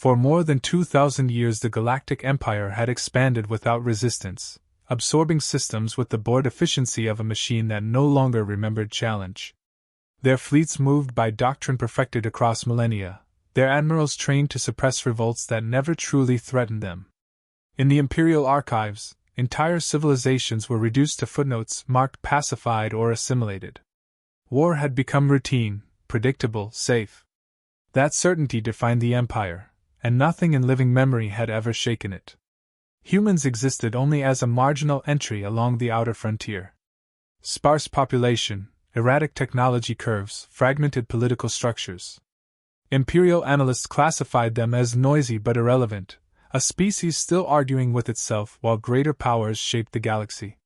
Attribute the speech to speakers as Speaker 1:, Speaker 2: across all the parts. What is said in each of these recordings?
Speaker 1: For more than 2,000 years the Galactic Empire had expanded without resistance, absorbing systems with the bored efficiency of a machine that no longer remembered challenge. Their fleets moved by doctrine perfected across millennia, their admirals trained to suppress revolts that never truly threatened them. In the Imperial archives, entire civilizations were reduced to footnotes marked pacified or assimilated. War had become routine, predictable, safe. That certainty defined the Empire, and nothing in living memory had ever shaken it. Humans existed only as a marginal entry along the outer frontier. Sparse population, erratic technology curves, fragmented political structures. Imperial analysts classified them as noisy but irrelevant, a species still arguing with itself while greater powers shaped the galaxy.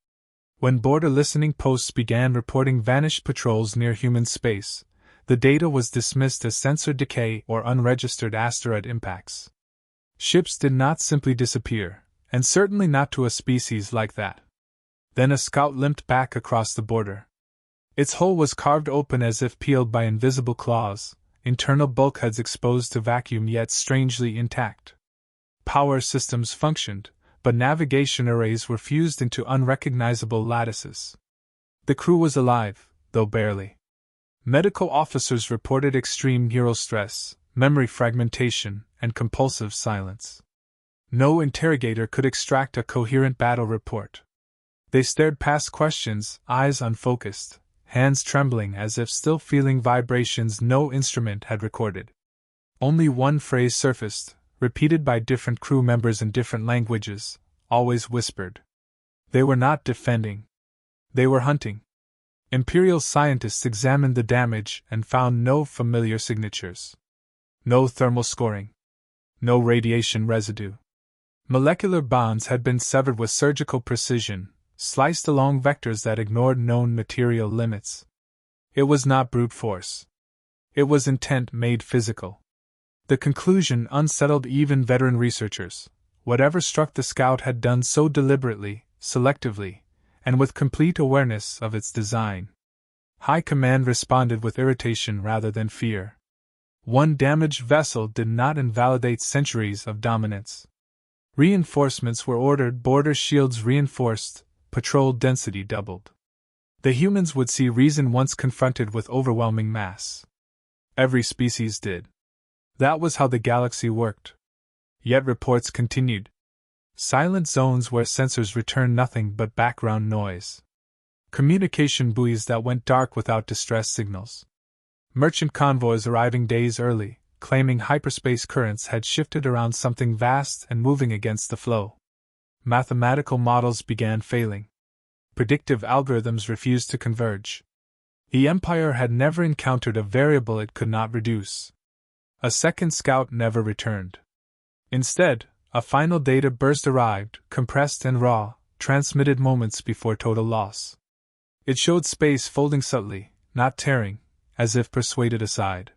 Speaker 1: When border listening posts began reporting vanished patrols near human space, the data was dismissed as sensor decay or unregistered asteroid impacts. Ships did not simply disappear, and certainly not to a species like that. Then a scout limped back across the border. Its hull was carved open as if peeled by invisible claws, internal bulkheads exposed to vacuum yet strangely intact. Power systems functioned, but navigation arrays were fused into unrecognizable lattices. The crew was alive, though barely. Medical officers reported extreme neural stress, memory fragmentation, and compulsive silence. No interrogator could extract a coherent battle report. They stared past questions, eyes unfocused, hands trembling as if still feeling vibrations no instrument had recorded. Only one phrase surfaced, repeated by different crew members in different languages, always whispered. They were not defending. They were hunting. Imperial scientists examined the damage and found no familiar signatures. No thermal scoring. No radiation residue. Molecular bonds had been severed with surgical precision, sliced along vectors that ignored known material limits. It was not brute force. It was intent made physical. The conclusion unsettled even veteran researchers. Whatever struck the scout had done so deliberately, selectively, and with complete awareness of its design. High Command responded with irritation rather than fear. One damaged vessel did not invalidate centuries of dominance. Reinforcements were ordered, border shields reinforced, patrol density doubled. The humans would see reason once confronted with overwhelming mass. Every species did. That was how the galaxy worked. Yet reports continued. Silent zones where sensors returned nothing but background noise. Communication buoys that went dark without distress signals. Merchant convoys arriving days early, claiming hyperspace currents had shifted around something vast and moving against the flow. Mathematical models began failing. Predictive algorithms refused to converge. The Empire had never encountered a variable it could not reduce. A second scout never returned. Instead, a final data burst arrived, compressed and raw, transmitted moments before total loss. It showed space folding subtly, not tearing, as if persuaded aside.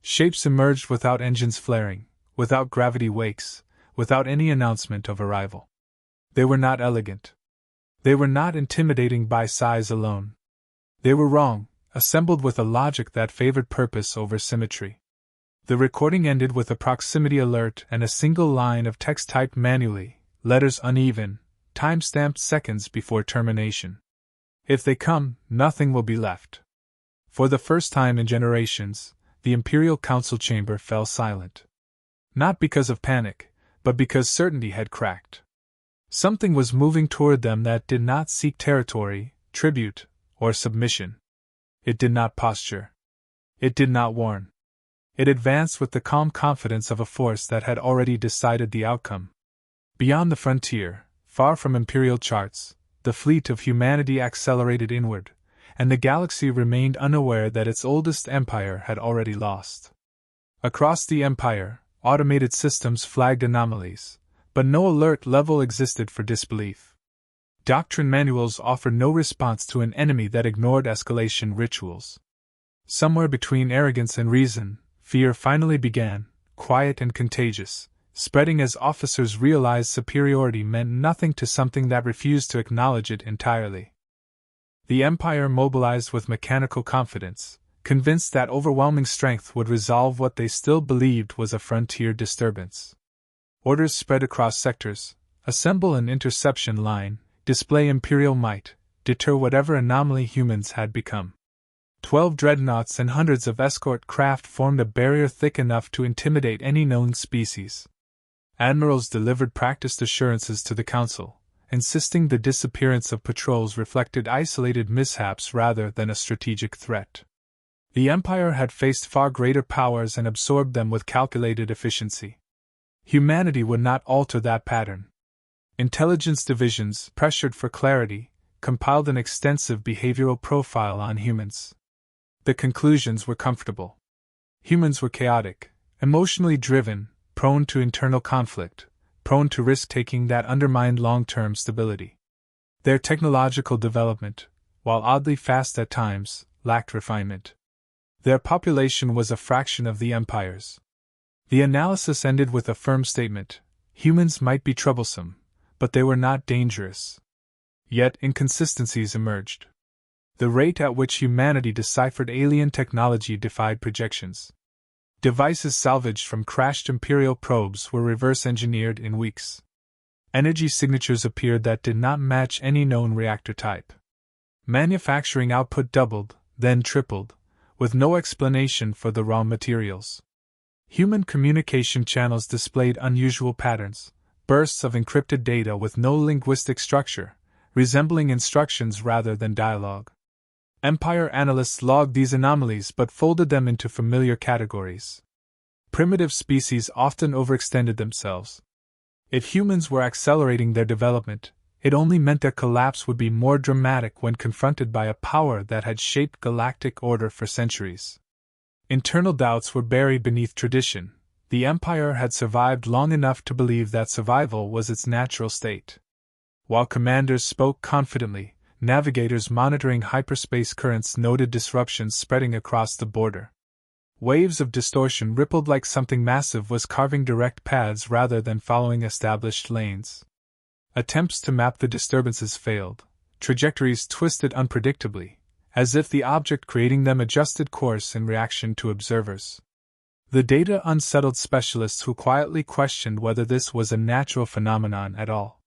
Speaker 1: Shapes emerged without engines flaring, without gravity wakes, without any announcement of arrival. They were not elegant. They were not intimidating by size alone. They were wrong, assembled with a logic that favored purpose over symmetry. The recording ended with a proximity alert and a single line of text typed manually, letters uneven, time-stamped seconds before termination. If they come, nothing will be left. For the first time in generations, the Imperial Council chamber fell silent. Not because of panic, but because certainty had cracked. Something was moving toward them that did not seek territory, tribute, or submission. It did not posture. It did not warn. It advanced with the calm confidence of a force that had already decided the outcome. Beyond the frontier, far from Imperial charts, the fleet of humanity accelerated inward, and the galaxy remained unaware that its oldest empire had already lost. Across the Empire, automated systems flagged anomalies, but no alert level existed for disbelief. Doctrine manuals offered no response to an enemy that ignored escalation rituals. Somewhere between arrogance and reason, fear finally began, quiet and contagious, spreading as officers realized superiority meant nothing to something that refused to acknowledge it entirely. The Empire mobilized with mechanical confidence, convinced that overwhelming strength would resolve what they still believed was a frontier disturbance. Orders spread across sectors: assemble an interception line, display imperial might, deter whatever anomaly humans had become. 12 dreadnoughts and hundreds of escort craft formed a barrier thick enough to intimidate any known species. Admirals delivered practiced assurances to the Council, insisting the disappearance of patrols reflected isolated mishaps rather than a strategic threat. The Empire had faced far greater powers and absorbed them with calculated efficiency. Humanity would not alter that pattern. Intelligence divisions, pressured for clarity, compiled an extensive behavioral profile on humans. The conclusions were comfortable. Humans were chaotic, emotionally driven, prone to internal conflict, prone to risk-taking that undermined long-term stability. Their technological development, while oddly fast at times, lacked refinement. Their population was a fraction of the Empire's. The analysis ended with a firm statement: humans might be troublesome, but they were not dangerous. Yet inconsistencies emerged. The rate at which humanity deciphered alien technology defied projections. Devices salvaged from crashed Imperial probes were reverse-engineered in weeks. Energy signatures appeared that did not match any known reactor type. Manufacturing output doubled, then tripled, with no explanation for the raw materials. Human communication channels displayed unusual patterns, bursts of encrypted data with no linguistic structure, resembling instructions rather than dialogue. Empire analysts logged these anomalies but folded them into familiar categories. Primitive species often overextended themselves. If humans were accelerating their development, it only meant their collapse would be more dramatic when confronted by a power that had shaped galactic order for centuries. Internal doubts were buried beneath tradition. The Empire had survived long enough to believe that survival was its natural state. While commanders spoke confidently, navigators monitoring hyperspace currents noted disruptions spreading across the border. Waves of distortion rippled like something massive was carving direct paths rather than following established lanes. Attempts to map the disturbances failed, trajectories twisted unpredictably, as if the object creating them adjusted course in reaction to observers. The data unsettled specialists who quietly questioned whether this was a natural phenomenon at all.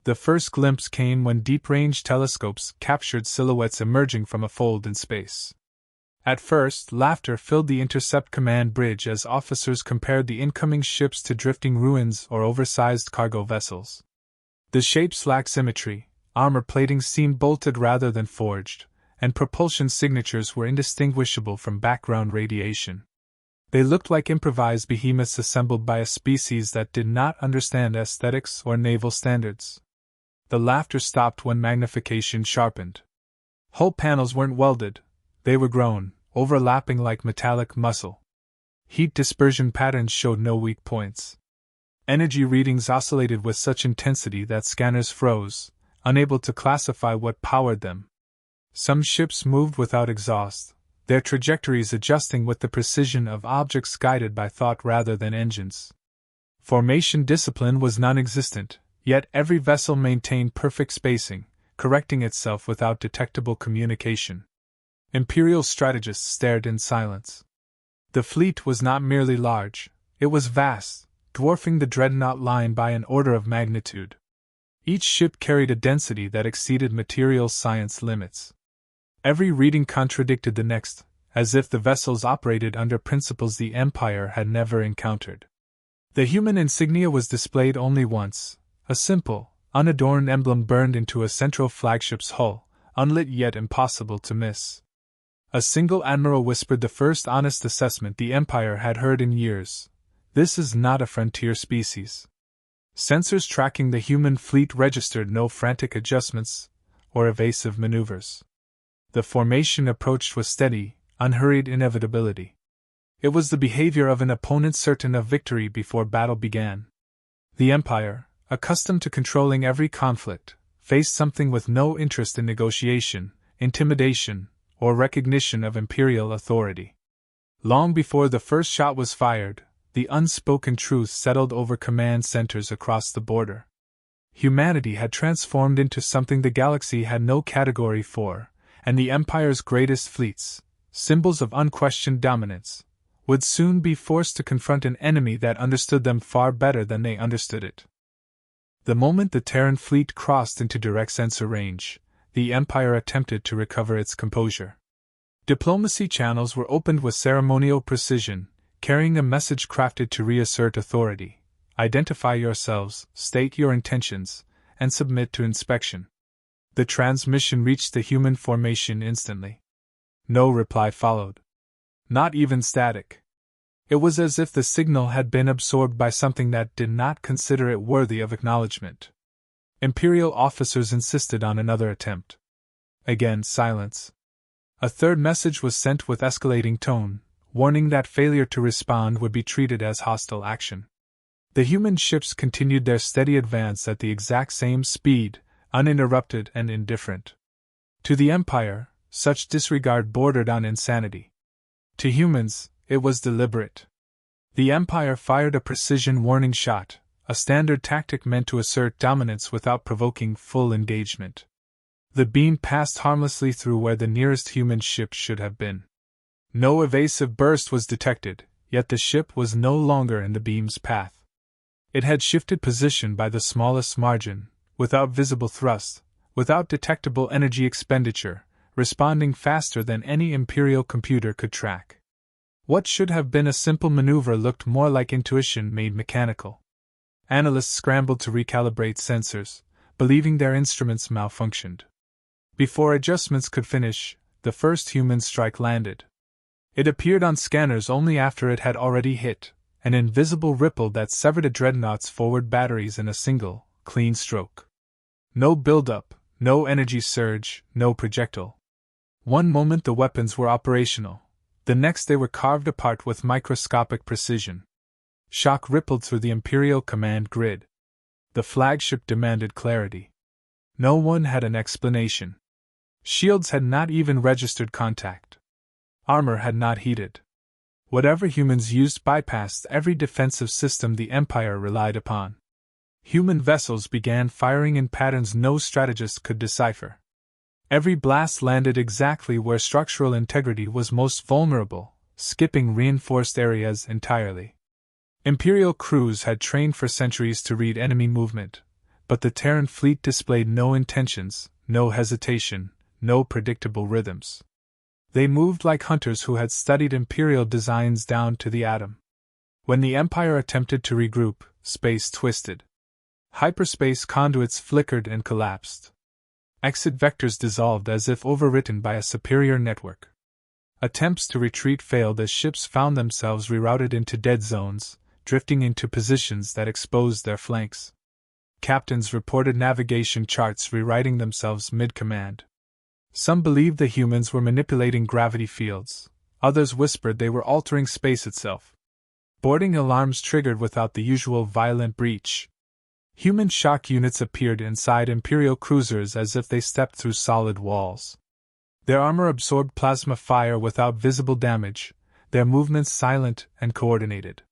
Speaker 1: The first glimpse came when deep-range telescopes captured silhouettes emerging from a fold in space. At first, laughter filled the intercept command bridge as officers compared the incoming ships to drifting ruins or oversized cargo vessels. The shapes lacked symmetry, armor plating seemed bolted rather than forged, and propulsion signatures were indistinguishable from background radiation. They looked like improvised behemoths assembled by a species that did not understand aesthetics or naval standards. The laughter stopped when magnification sharpened. Hull panels weren't welded, they were grown, overlapping like metallic muscle. Heat dispersion patterns showed no weak points. Energy readings oscillated with such intensity that scanners froze, unable to classify what powered them. Some ships moved without exhaust, their trajectories adjusting with the precision of objects guided by thought rather than engines. Formation discipline was non-existent, yet every vessel maintained perfect spacing, correcting itself without detectable communication. Imperial strategists stared in silence. The fleet was not merely large, it was vast, dwarfing the dreadnought line by an order of magnitude. Each ship carried a density that exceeded material science limits. Every reading contradicted the next, as if the vessels operated under principles the Empire had never encountered. The human insignia was displayed only once, a simple, unadorned emblem burned into a central flagship's hull, unlit yet impossible to miss. A single admiral whispered the first honest assessment the Empire had heard in years: "This is not a frontier species." Sensors tracking the human fleet registered no frantic adjustments or evasive maneuvers. The formation approached with steady, unhurried inevitability. It was the behavior of an opponent certain of victory before battle began. The Empire, accustomed to controlling every conflict, faced something with no interest in negotiation, intimidation, or recognition of imperial authority. Long before the first shot was fired, the unspoken truth settled over command centers across the border. Humanity had transformed into something the galaxy had no category for, and the Empire's greatest fleets, symbols of unquestioned dominance, would soon be forced to confront an enemy that understood them far better than they understood it. The moment the Terran fleet crossed into direct sensor range, the Empire attempted to recover its composure. Diplomacy channels were opened with ceremonial precision, carrying a message crafted to reassert authority. Identify yourselves, state your intentions, and submit to inspection. The transmission reached the human formation instantly. No reply followed. Not even static. It was as if the signal had been absorbed by something that did not consider it worthy of acknowledgement. Imperial officers insisted on another attempt. Again, silence. A third message was sent with escalating tone, warning that failure to respond would be treated as hostile action. The human ships continued their steady advance at the exact same speed, uninterrupted and indifferent. To the Empire, such disregard bordered on insanity. To humans, it was deliberate. The Empire fired a precision warning shot, a standard tactic meant to assert dominance without provoking full engagement. The beam passed harmlessly through where the nearest human ship should have been. No evasive burst was detected, yet the ship was no longer in the beam's path. It had shifted position by the smallest margin, without visible thrust, without detectable energy expenditure, responding faster than any Imperial computer could track. What should have been a simple maneuver looked more like intuition made mechanical. Analysts scrambled to recalibrate sensors, believing their instruments malfunctioned. Before adjustments could finish, the first human strike landed. It appeared on scanners only after it had already hit, an invisible ripple that severed a dreadnought's forward batteries in a single, clean stroke. No build-up, no energy surge, no projectile. One moment the weapons were operational, the next they were carved apart with microscopic precision. Shock rippled through the Imperial command grid. The flagship demanded clarity. No one had an explanation. Shields had not even registered contact. Armor had not heated. Whatever humans used bypassed every defensive system the Empire relied upon. Human vessels began firing in patterns no strategist could decipher. Every blast landed exactly where structural integrity was most vulnerable, skipping reinforced areas entirely. Imperial crews had trained for centuries to read enemy movement, but the Terran fleet displayed no intentions, no hesitation, no predictable rhythms. They moved like hunters who had studied Imperial designs down to the atom. When the Empire attempted to regroup, space twisted. Hyperspace conduits flickered and collapsed. Exit vectors dissolved as if overwritten by a superior network. Attempts to retreat failed as ships found themselves rerouted into dead zones, drifting into positions that exposed their flanks. Captains reported navigation charts rewriting themselves mid-command. Some believed the humans were manipulating gravity fields, others whispered they were altering space itself. Boarding alarms triggered without the usual violent breach. Human shock units appeared inside Imperial cruisers as if they stepped through solid walls. Their armor absorbed plasma fire without visible damage, their movements silent and coordinated.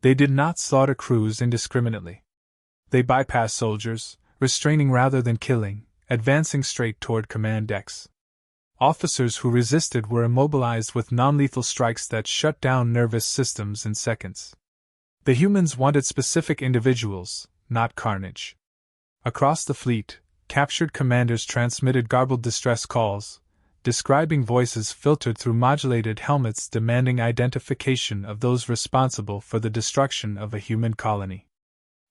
Speaker 1: They did not slaughter crews indiscriminately. They bypassed soldiers, restraining rather than killing, advancing straight toward command decks. Officers who resisted were immobilized with non-lethal strikes that shut down nervous systems in seconds. The humans wanted specific individuals, not carnage. Across the fleet, captured commanders transmitted garbled distress calls, describing voices filtered through modulated helmets demanding identification of those responsible for the destruction of a human colony.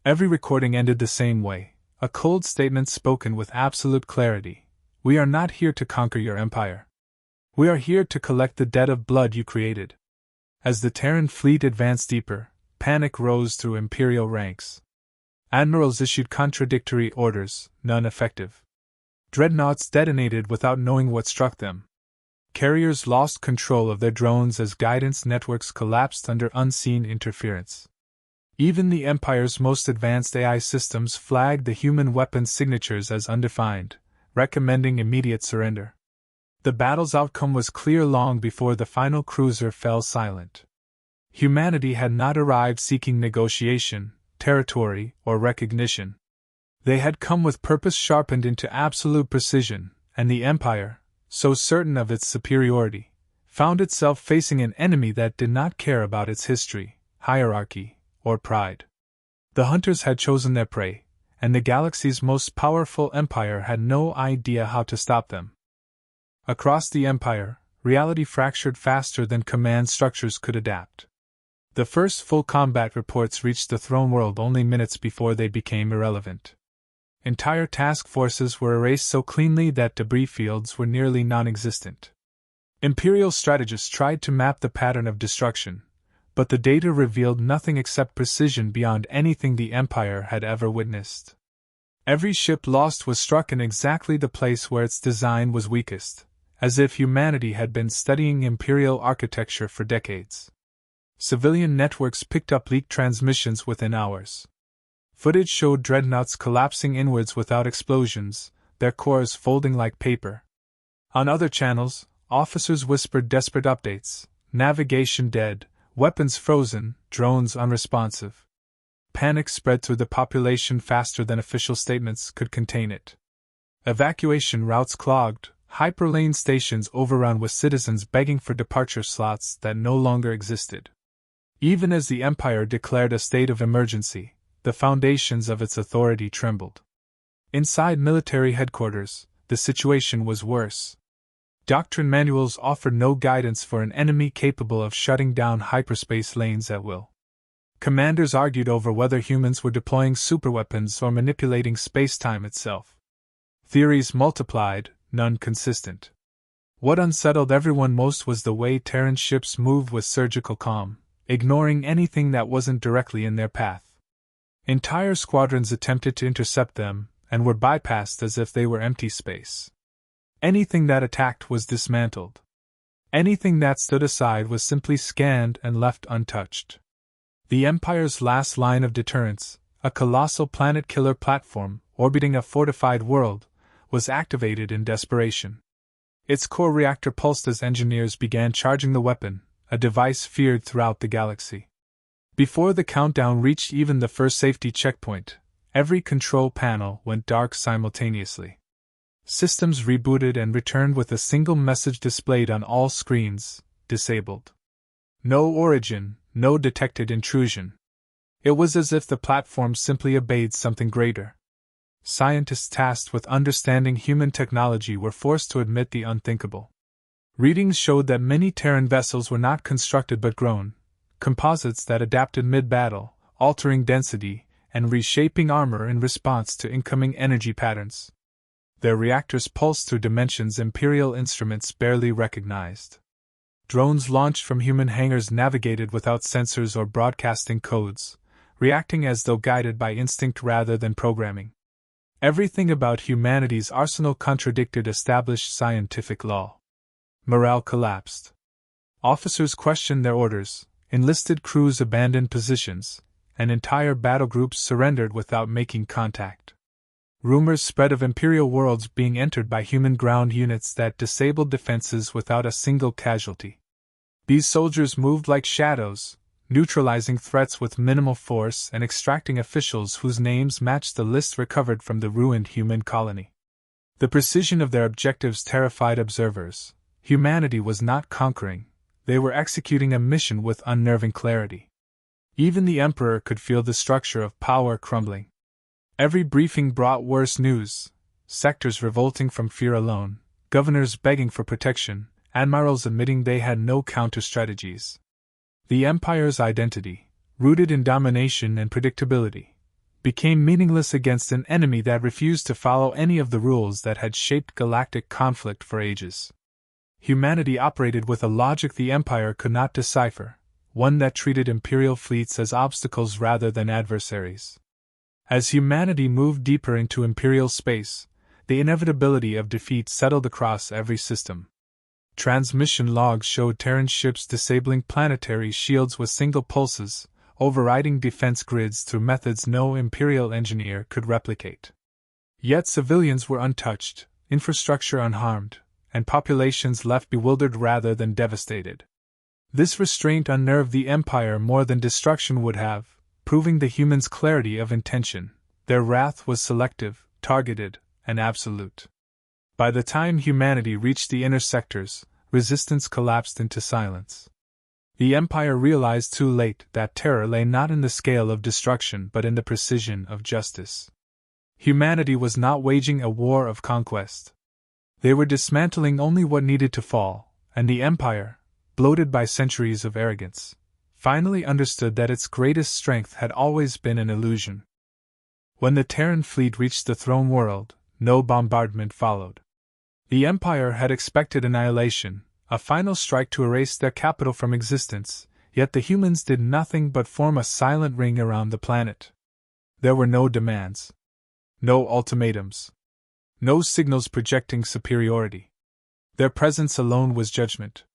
Speaker 1: Every recording ended the same way, a cold statement spoken with absolute clarity. We are not here to conquer your empire. We are here to collect the debt of blood you created. As the Terran fleet advanced deeper, panic rose through Imperial ranks. Admirals issued contradictory orders, none effective. Dreadnoughts detonated without knowing what struck them. Carriers lost control of their drones as guidance networks collapsed under unseen interference. Even the Empire's most advanced AI systems flagged the human weapons signatures as undefined, recommending immediate surrender. The battle's outcome was clear long before the final cruiser fell silent. Humanity had not arrived seeking negotiation, territory, or recognition. They had come with purpose sharpened into absolute precision, and the Empire, so certain of its superiority, found itself facing an enemy that did not care about its history, hierarchy, or pride. The hunters had chosen their prey, and the galaxy's most powerful empire had no idea how to stop them. Across the empire, reality fractured faster than command structures could adapt. The first full combat reports reached the throne world only minutes before they became irrelevant. Entire task forces were erased so cleanly that debris fields were nearly non-existent. Imperial strategists tried to map the pattern of destruction, but the data revealed nothing except precision beyond anything the Empire had ever witnessed. Every ship lost was struck in exactly the place where its design was weakest, as if humanity had been studying Imperial architecture for decades. Civilian networks picked up leaked transmissions within hours. Footage showed dreadnoughts collapsing inwards without explosions, their cores folding like paper. On other channels, officers whispered desperate updates: navigation dead, weapons frozen, drones unresponsive. Panic spread through the population faster than official statements could contain it. Evacuation routes clogged, hyperlane stations overrun with citizens begging for departure slots that no longer existed. Even as the Empire declared a state of emergency, the foundations of its authority trembled. Inside military headquarters, the situation was worse. Doctrine manuals offered no guidance for an enemy capable of shutting down hyperspace lanes at will. Commanders argued over whether humans were deploying superweapons or manipulating space-time itself. Theories multiplied, none consistent. What unsettled everyone most was the way Terran ships moved with surgical calm, ignoring anything that wasn't directly in their path. Entire squadrons attempted to intercept them, and were bypassed as if they were empty space. Anything that attacked was dismantled. Anything that stood aside was simply scanned and left untouched. The Empire's last line of deterrence, a colossal planet-killer platform orbiting a fortified world, was activated in desperation. Its core reactor pulsed as engineers began charging the weapon, a device feared throughout the galaxy. Before the countdown reached even the first safety checkpoint, every control panel went dark simultaneously. Systems rebooted and returned with a single message displayed on all screens: disabled. No origin, no detected intrusion. It was as if the platform simply obeyed something greater. Scientists tasked with understanding human technology were forced to admit the unthinkable. Readings showed that many Terran vessels were not constructed but grown, composites that adapted mid-battle, altering density, and reshaping armor in response to incoming energy patterns. Their reactors pulsed through dimensions Imperial instruments barely recognized. Drones launched from human hangars navigated without sensors or broadcasting codes, reacting as though guided by instinct rather than programming. Everything about humanity's arsenal contradicted established scientific law. Morale collapsed. Officers questioned their orders, enlisted crews abandoned positions, and entire battle groups surrendered without making contact. Rumors spread of Imperial worlds being entered by human ground units that disabled defenses without a single casualty. These soldiers moved like shadows, neutralizing threats with minimal force and extracting officials whose names matched the list recovered from the ruined human colony. The precision of their objectives terrified observers. Humanity was not conquering, they were executing a mission with unnerving clarity. Even the Emperor could feel the structure of power crumbling. Every briefing brought worse news: sectors revolting from fear alone, governors begging for protection, admirals admitting they had no counter-strategies. The Empire's identity, rooted in domination and predictability, became meaningless against an enemy that refused to follow any of the rules that had shaped galactic conflict for ages. Humanity operated with a logic the Empire could not decipher, one that treated Imperial fleets as obstacles rather than adversaries. As humanity moved deeper into Imperial space, the inevitability of defeat settled across every system. Transmission logs showed Terran ships disabling planetary shields with single pulses, overriding defense grids through methods no Imperial engineer could replicate. Yet civilians were untouched, infrastructure unharmed, and populations left bewildered rather than devastated. This restraint unnerved the Empire more than destruction would have, proving the humans' clarity of intention. Their wrath was selective, targeted, and absolute. By the time humanity reached the inner sectors, resistance collapsed into silence. The Empire realized too late that terror lay not in the scale of destruction but in the precision of justice. Humanity was not waging a war of conquest. They were dismantling only what needed to fall, and the Empire, bloated by centuries of arrogance, finally understood that its greatest strength had always been an illusion. When the Terran fleet reached the throne world, no bombardment followed. The Empire had expected annihilation, a final strike to erase their capital from existence, yet the humans did nothing but form a silent ring around the planet. There were no demands. No ultimatums. No signals projecting superiority. Their presence alone was judgment.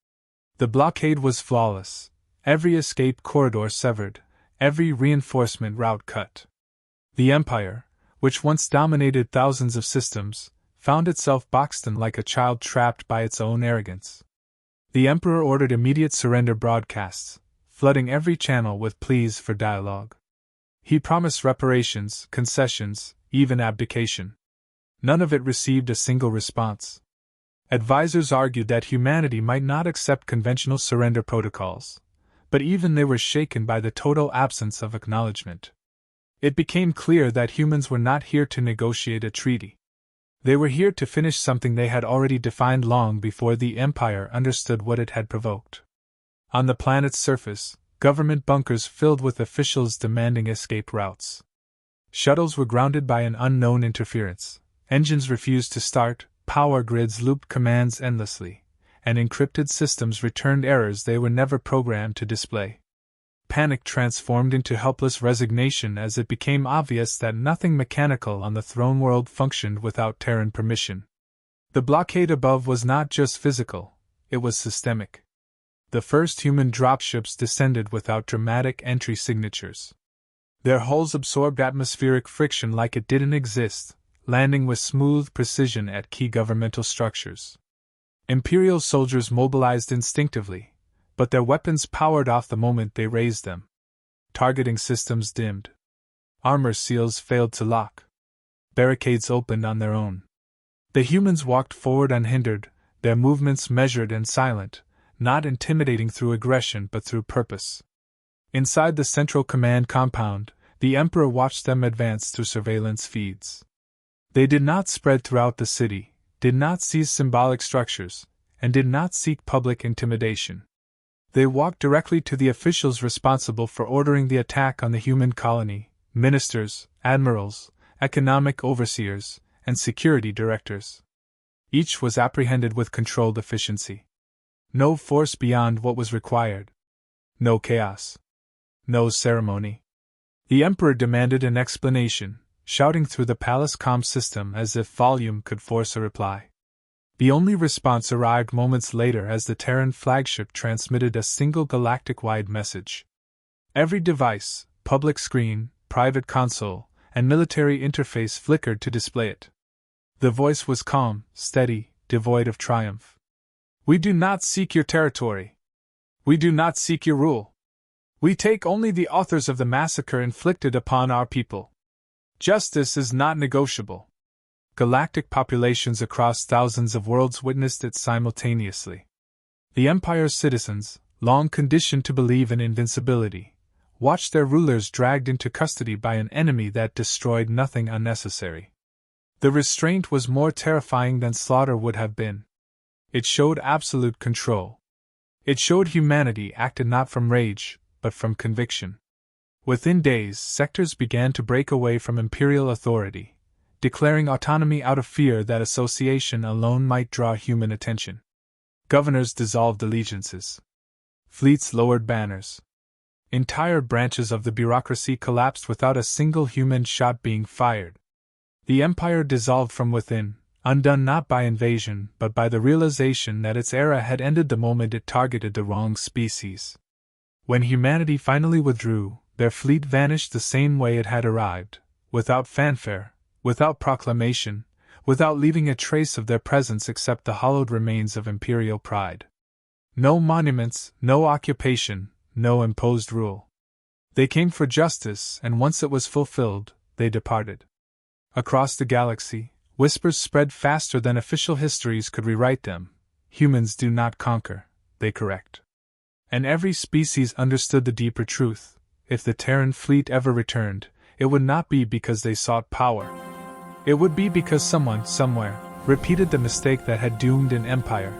Speaker 1: The blockade was flawless, every escape corridor severed, every reinforcement route cut. The Empire, which once dominated thousands of systems, found itself boxed in like a child trapped by its own arrogance. The Emperor ordered immediate surrender broadcasts, flooding every channel with pleas for dialogue. He promised reparations, concessions, even abdication. None of it received a single response. Advisors argued that humanity might not accept conventional surrender protocols, but even they were shaken by the total absence of acknowledgement. It became clear that humans were not here to negotiate a treaty. They were here to finish something they had already defined long before the Empire understood what it had provoked. On the planet's surface, government bunkers filled with officials demanding escape routes. Shuttles were grounded by an unknown interference, engines refused to start, power grids looped commands endlessly, and encrypted systems returned errors they were never programmed to display. Panic transformed into helpless resignation as it became obvious that nothing mechanical on the throne world functioned without Terran permission. The blockade above was not just physical, it was systemic. The first human dropships descended without dramatic entry signatures. Their hulls absorbed atmospheric friction like it didn't exist, landing with smooth precision at key governmental structures. Imperial soldiers mobilized instinctively, but their weapons powered off the moment they raised them. Targeting systems dimmed. Armor seals failed to lock. Barricades opened on their own. The humans walked forward unhindered, their movements measured and silent, not intimidating through aggression but through purpose. Inside the central command compound, the Emperor watched them advance through surveillance feeds. They did not spread throughout the city, did not seize symbolic structures, and did not seek public intimidation. They walked directly to the officials responsible for ordering the attack on the human colony: ministers, admirals, economic overseers, and security directors. Each was apprehended with controlled efficiency. No force beyond what was required. No chaos. No ceremony. The Emperor demanded an explanation, shouting through the palace comm system as if volume could force a reply. The only response arrived moments later as the Terran flagship transmitted a single galactic-wide message. Every device, public screen, private console, and military interface flickered to display it. The voice was calm, steady, devoid of triumph. "We do not seek your territory. We do not seek your rule. We take only the authors of the massacre inflicted upon our people. Justice is not negotiable." Galactic populations across thousands of worlds witnessed it simultaneously. The Empire's citizens, long conditioned to believe in invincibility, watched their rulers dragged into custody by an enemy that destroyed nothing unnecessary. The restraint was more terrifying than slaughter would have been. It showed absolute control. It showed humanity acted not from rage, but from conviction. Within days, sectors began to break away from imperial authority, declaring autonomy out of fear that association alone might draw human attention. Governors dissolved allegiances. Fleets lowered banners. Entire branches of the bureaucracy collapsed without a single human shot being fired. The Empire dissolved from within, undone not by invasion but by the realization that its era had ended the moment it targeted the wrong species. When humanity finally withdrew, their fleet vanished the same way it had arrived, without fanfare, without proclamation, without leaving a trace of their presence except the hollowed remains of imperial pride. No monuments, no occupation, no imposed rule. They came for justice, and once it was fulfilled, they departed. Across the galaxy, whispers spread faster than official histories could rewrite them. Humans do not conquer, they correct. And every species understood the deeper truth: if the Terran fleet ever returned, it would not be because they sought power. It would be because someone, somewhere, repeated the mistake that had doomed an empire,